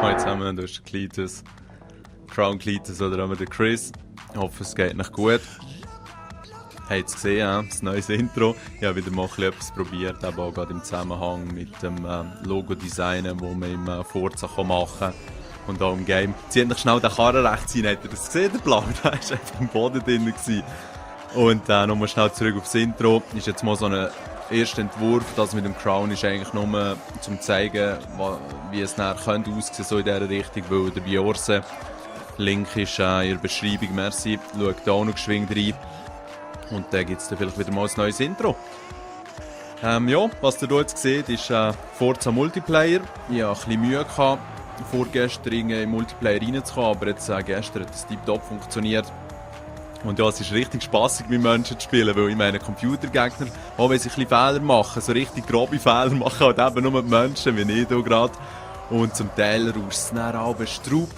Hallo zusammen, du bist Cletus, Crown Cletus oder auch der Chris. Ich hoffe, es geht euch gut. Habt es gesehen, das neues Intro. Ich habe wieder mal etwas probiert, aber auch gerade im Zusammenhang mit dem Logo-Design, das man im Forza machen kann. Und auch im Game. Zieht euch schnell den Karren rechts rein, habt ihr das gesehen, der Blau? Der war einfach im Boden drin. Und nochmal schnell zurück aufs Intro. Ist jetzt mal so ein erster Entwurf, das mit dem Crown ist eigentlich nur zum zeigen, wie es nachher könnte aussehen, so in dieser Richtung, weil der Biorse, Link ist in der Beschreibung, merci, schaut da auch noch geschwind rein. Und dann gibt es dann vielleicht wieder mal ein neues Intro. Ja, was ihr hier jetzt seht, ist Forza Multiplayer. Ich hatte ein bisschen Mühe gehabt, vorgestern in den Multiplayer reinzukommen, aber jetzt gestern hat es tiptop funktioniert. Und ja, es ist richtig spassig, mit Menschen zu spielen, weil ich meine, Computergegner, auch wenn sie ein bisschen Fehler machen, so richtig grobe Fehler machen halt eben nur die Menschen, wie ich hier gerade. Und zum Teil rauscht es dann auch Straub.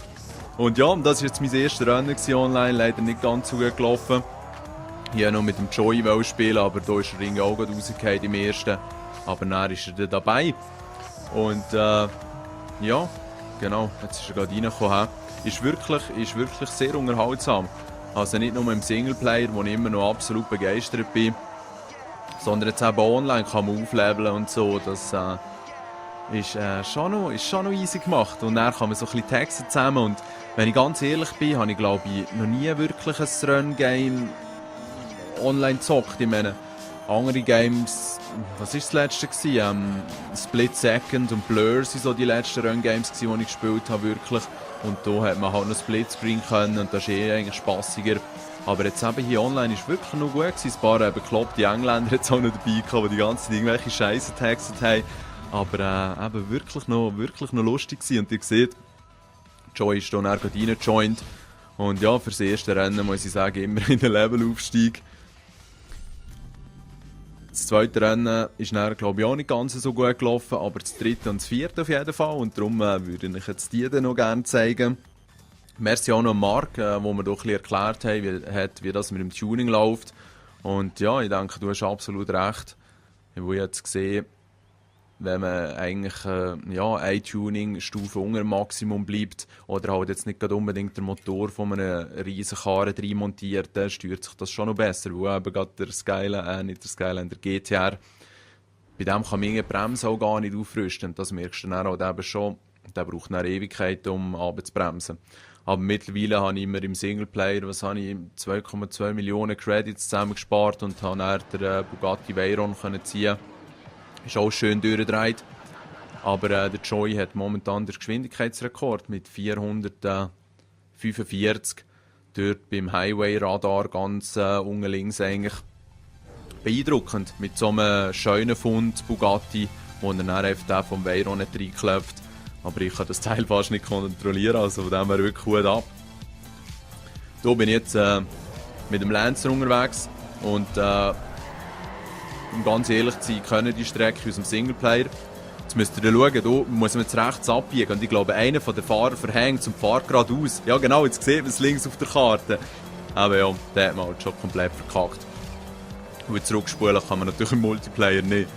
Und ja, das war jetzt mein erstes Rennen online, leider nicht ganz so gut gelaufen. Ich wollte noch mit dem Joey spielen, aber da ist der Ring auch gerade rausgefallen im ersten. Aber dann ist er dann dabei. Und ja, genau, jetzt ist er gerade reingekommen. Ist wirklich sehr unterhaltsam. Also nicht nur im Singleplayer, wo ich immer noch absolut begeistert bin, sondern jetzt eben online kann man aufleveln und so. Das ist schon noch easy gemacht. Und dann kann man so ein bisschen texten zusammen. Und wenn ich ganz ehrlich bin, habe ich glaube ich noch nie wirklich ein Run-Game online gezockt. Ich meine, andere Games, was war das letzte gewesen? Split Second und Blur waren so die letzten Run-Games, die ich gespielt habe, wirklich. Und da hat man halt noch Splitscreen können und das ist eigentlich spassiger. Aber jetzt eben hier online war wirklich noch gut gewesen. Ein paar bekloppte Engländer jetzt auch noch dabei gehabt, die ganze Zeit irgendwelche Scheiße getextet haben. Aber eben wirklich noch lustig gewesen. Und ihr seht, Joey ist hier dann gerade reingejoint. Und ja, für das erste Rennen muss ich sagen, immer in den Levelaufstieg. Das zweite Rennen ist dann, glaube ich, auch nicht ganz so gut gelaufen, aber das dritte und das vierte auf jeden Fall. Und darum würde ich jetzt die dann noch gerne zeigen. Merci auch noch an Marc, wo mir doch ein bisschen erklärt hat, wie das mit dem Tuning läuft. Und ja, ich denke, du hast absolut recht. Ich habe jetzt gesehen, wenn man eigentlich eine Tuning-Stufe unter dem Maximum bleibt oder halt jetzt nicht unbedingt der Motor von einem riesen Karren rein montiert, dann steuert sich das schon noch besser, weil eben gerade der Skyline, der GTR, bei dem kann man die Bremse auch gar nicht aufrüsten. Das merkst du dann halt eben schon, der braucht eine Ewigkeit, um runterzubremsen. Aber mittlerweile habe ich immer im Singleplayer, 2,2 Millionen Credits zusammengespart und habe dann den Bugatti Veyron ziehen. Ist auch schön durchgedreht. Aber der Joey hat momentan den Geschwindigkeitsrekord mit 445. Dort beim Highway-Radar ganz unten links eigentlich. Beeindruckend. Mit so einem schönen Fund Bugatti, wo er dann einfach vom Veyron nicht reinklopft. Aber ich kann das Teil fast nicht kontrollieren, also von dem her wirklich gut ab. Hier bin ich jetzt mit dem Lancer unterwegs und um ganz ehrlich zu sein, können die Strecke aus dem Singleplayer. Jetzt müsst ihr schauen, hier muss man jetzt rechts abbiegen und ich glaube, einer der Fahrer verhängt zum Fahrt geradeaus. Ja genau, jetzt sieht man es links auf der Karte. Aber ja, der hat man halt schon komplett verkackt. Und zurückspulen kann man natürlich im Multiplayer nicht.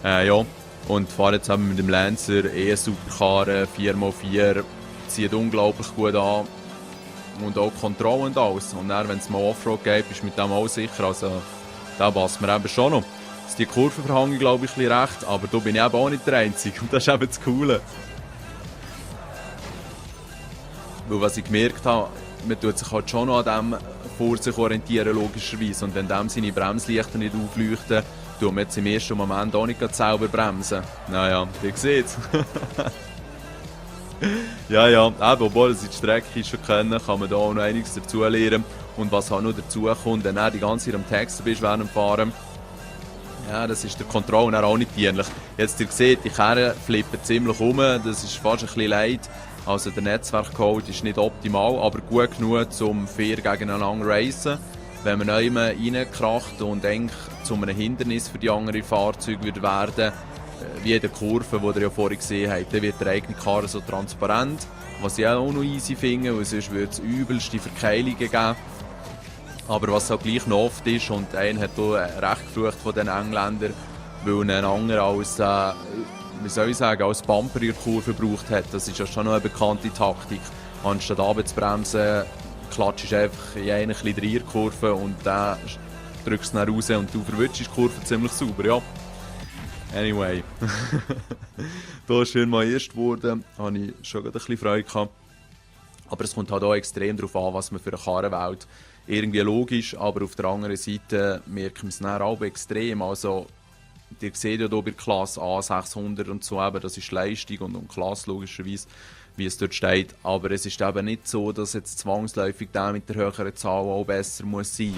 Ja, und fahre jetzt eben mit dem Lancer, super 4x4, zieht unglaublich gut an. Und auch Kontrolle und alles. Und dann, wenn es mal Offroad geht, ist mit dem auch sicher. Also, da passt mir eben schon noch. Also die Kurve verhange ich, glaube ich, ein bisschen recht, aber da bin ich eben auch nicht der Einzige. Und das ist eben das Coole. Weil was ich gemerkt habe, man tut sich halt schon noch an dem vor sich orientieren, logischerweise. Und wenn dem seine Bremslichter nicht aufleuchten, tun wir jetzt im ersten Moment auch nicht selber bremsen. Naja, ihr seht's. Ja, eben, obwohl sie die Strecke schon kennen, kann man da auch noch einiges dazu lernen. Und was halt noch dazu kommt, wenn du die ganze Zeit am Texten bist während dem Fahren, ja, das ist der Kontrolle auch nicht dienlich. Jetzt, ihr seht, die Kerne flippen ziemlich um, das ist fast ein bisschen leid. Also der Netzwerkcode ist nicht optimal, aber gut genug, um fair gegeneinander zu racen. Wenn man neu reinkracht und eigentlich zu einem Hindernis für die anderen Fahrzeuge wird werden, wie in der Kurve, die ihr ja vorhin gesehen habt, dann wird der eigene Karren so transparent, was ich auch noch easy finde, weil sonst würde es übelste Verkeilungen geben. Aber was auch gleich noch oft ist, und einer hat hier recht geflucht von den Engländern, weil ein anderer als wie soll ich sagen, als Bumper in der Kurve gebraucht hat. Das ist ja schon noch eine bekannte Taktik. Anstatt runterzubremsen, klatschst du einfach in eine kleine Dreierkurve und dann drückst du dann raus und du verwutschst die Kurve ziemlich sauber, ja. Anyway, da ist schön mal erst geworden, habe ich schon ein bisschen Freude gehabt. Aber es kommt halt auch extrem darauf an, was man für eine Karre wählt. Irgendwie logisch, aber auf der anderen Seite merkt man es dann auch extrem. Also, ihr seht ja hier bei Klasse A 600 und so, eben, das ist Leistung und Klasse logischerweise, wie es dort steht. Aber es ist eben nicht so, dass jetzt zwangsläufig der mit der höheren Zahl auch besser muss sein.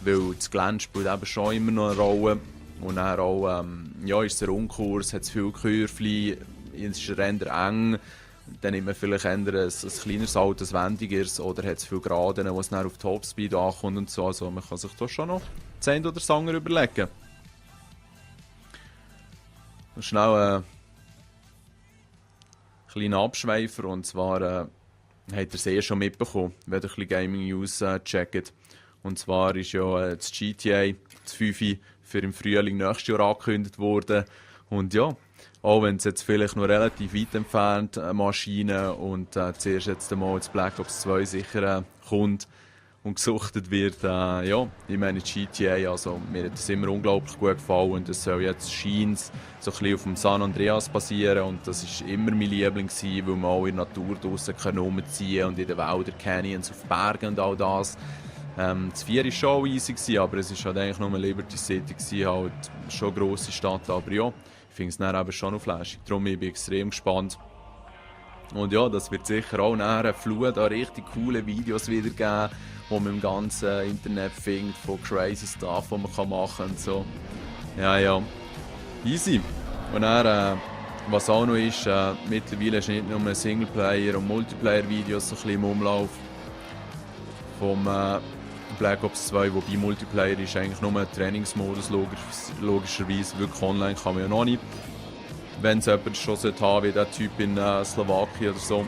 Weil das Gelände spielt eben schon immer noch eine Rolle. Und dann auch, ja, ist es ein Rundkurs, hat es viele Kurven, es ist eher eng. Dann nimmt man vielleicht eher ein kleineres Auto, ein wendigeres, oder hat es viele Graden, wo es dann auf Topspeed ankommt und so. Also man kann sich da schon noch 10 oder das andere überlegen. Und schnell ein kleiner Abschweifer, und zwar habt ihr es schon mitbekommen, wenn ihr ein bisschen Gaming News checkt. Und zwar ist ja das GTA, das 5 für im Frühling nächstes Jahr angekündigt worden. Und ja, auch wenn es jetzt vielleicht noch relativ weit entfernt Maschinen und zuerst jetzt einmal das Black Ops 2 sicher kommt und gesuchtet wird, ja, ich meine GTA, also mir hat es immer unglaublich gut gefallen und es soll jetzt scheint so ein bisschen auf dem San Andreas basieren und das ist immer mein Liebling gewesen, weil man auch in der Natur draussen rumziehen kann und in den Wäldern, Canyons, auf Bergen und all das. Das 4 war schon easy, aber es war halt eigentlich nur eine Liberty City, halt schon eine grosse Stadt, aber ja, ich finde es dann eben schon noch flashig. Darum bin ich extrem gespannt. Und ja, das wird sicher auch eine Flut an richtig coole Videos wieder geben, die man im ganzen Internet findet, von crazy Stuff, die man machen kann und so. Ja, easy. Und dann, was auch noch ist, mittlerweile ist nicht nur Singleplayer- und Multiplayer-Videos so ein bisschen im Umlauf vom Black Ops 2, wobei Multiplayer ist eigentlich nur ein Trainingsmodus, logischerweise, wirklich online kann man ja noch nicht. Wenn es jemand schon haben wie der Typ in Slowakei oder so.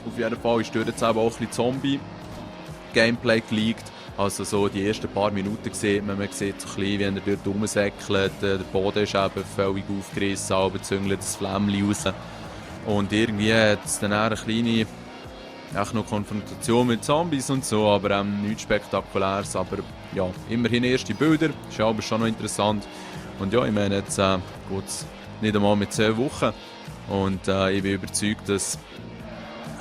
Auf jeden Fall ist dort jetzt eben auch ein bisschen Zombie-Gameplay geleakt. Also so die ersten paar Minuten sieht man sieht so ein bisschen, wie er dort rumsäckelt, der Boden ist eben völlig aufgerissen, aber züngelt das Flämmchen raus. Und irgendwie hat es dann eine kleine auch noch Konfrontation mit Zombies und so, aber nichts Spektakuläres, aber ja, immerhin erste Bilder, ist aber schon noch interessant. Und ja, ich meine, jetzt geht es nicht einmal mit 10 Wochen und ich bin überzeugt, dass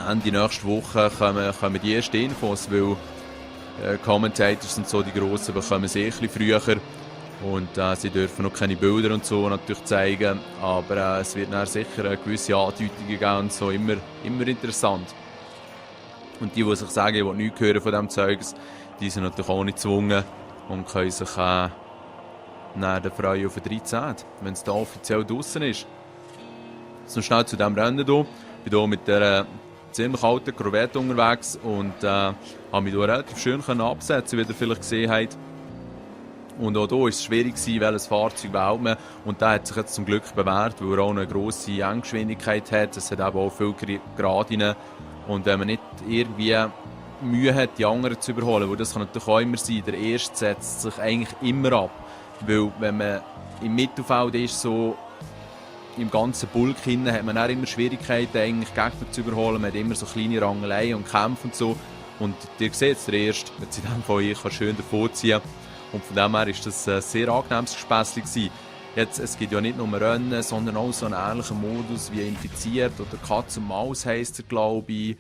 Ende nächste Woche kommen die ersten Infos, weil Commentators und so, die Grossen, bekommen sie ein bisschen früher und sie dürfen noch keine Bilder und so natürlich zeigen, aber es wird dann sicher gewisse Andeutungen geben und so, immer interessant. Und die sich sagen, ich will nichts hören von diesem Zeugs, die sind natürlich auch nicht gezwungen und können sich dann freuen auf den 13., wenn es da offiziell draussen ist. So schnell zu diesem Rennen hier. Ich bin hier mit dieser ziemlich alten Corvette unterwegs und habe mich hier relativ schön absetzen, wie ihr vielleicht gesehen habt. Und auch hier war es schwierig, welches Fahrzeug wählt man. Und der hat sich jetzt zum Glück bewährt, weil er auch eine grosse Endgeschwindigkeit hat. Es hat eben auch viele Gradinnen. Und wenn man nicht irgendwie Mühe hat, die anderen zu überholen, weil das kann natürlich auch immer sein, der Erste setzt sich eigentlich immer ab. Weil wenn man im Mittelfeld ist, so im ganzen Bulk hinten, hat man auch immer Schwierigkeiten, eigentlich Gegner zu überholen. Man hat immer so kleine Rangeleien und Kämpfe und so. Und ihr seht es, der Erste, wenn in diesem Fall ich schön davonziehen. Und von dem her war das ein sehr angenehmes Gespässchen. Jetzt, es gibt ja nicht nur Rennen, sondern auch so einen ähnlichen Modus wie Infiziert oder Katz und Maus heisst er, glaube ich.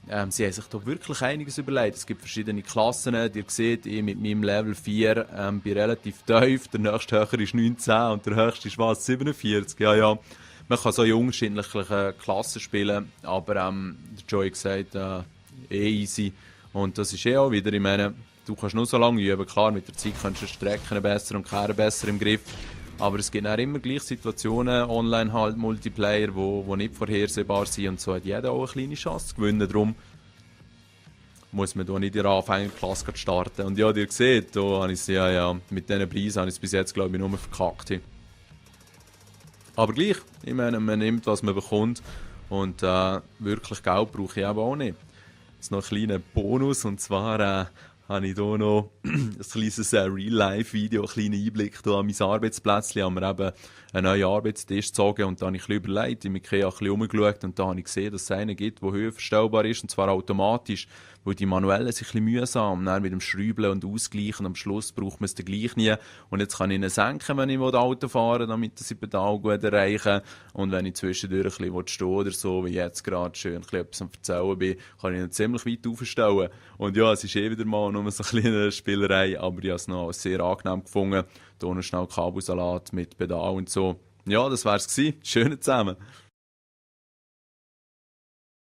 Sie haben sich da wirklich einiges überlegt. Es gibt verschiedene Klassen. Ihr seht, ich mit meinem Level 4 bin relativ tief. Der nächste höher ist 19 und der höchste ist was? 47. Ja. Man kann so in unterschiedlichen Klassen spielen, aber der Joey gesagt, easy. Und das ist auch wieder, ich meine, du kannst nur so lange üben. Klar, mit der Zeit kannst du Strecken besser und Kehren besser im Griff. Aber es gibt auch immer gleich Situationen, online halt, Multiplayer, die nicht vorhersehbar sind. Und so hat jeder auch eine kleine Chance zu gewinnen. Darum muss man hier nicht in der Anfängerklasse starten. Und ja, ihr seht, da habe ich ja, mit diesen Preisen habe ich es bis jetzt, glaube ich, nur verkackt. Aber gleich, ich meine, man nimmt, was man bekommt. Und wirklich Geld brauche ich eben auch nicht. Jetzt noch einen kleinen Bonus, und zwar habe ich hier noch ein kleines Real-Life-Video, einen kleinen Einblick hier an mein Arbeitsplätzchen. Haben wir eben einen neuen Arbeitstisch gezogen und da habe ich ein bisschen überlegt, im Ikea ein bisschen rumgeschaut und da habe ich gesehen, dass es einen gibt, der höhenverstellbar ist und zwar automatisch, weil die manuellen sind ein bisschen mühsam, und dann mit dem Schrauben und Ausgleichen, am Schluss braucht man es dann gleich nie und jetzt kann ich ihn senken, wenn ich Auto fahren will, damit ich das Pedal gut erreichen und wenn ich zwischendurch ein bisschen stehen oder so, wie jetzt gerade schön ein bisschen etwas am Erzählen bin, kann ich ihn ziemlich weit aufstellen. Und ja, es ist wieder mal nur so eine kleine Spielerei, aber ich habe es noch sehr angenehm gefunden. Hier noch schnell Kabelsalat mit Pedal und so. Ja, das wär's gewesen. Schönen zusammen.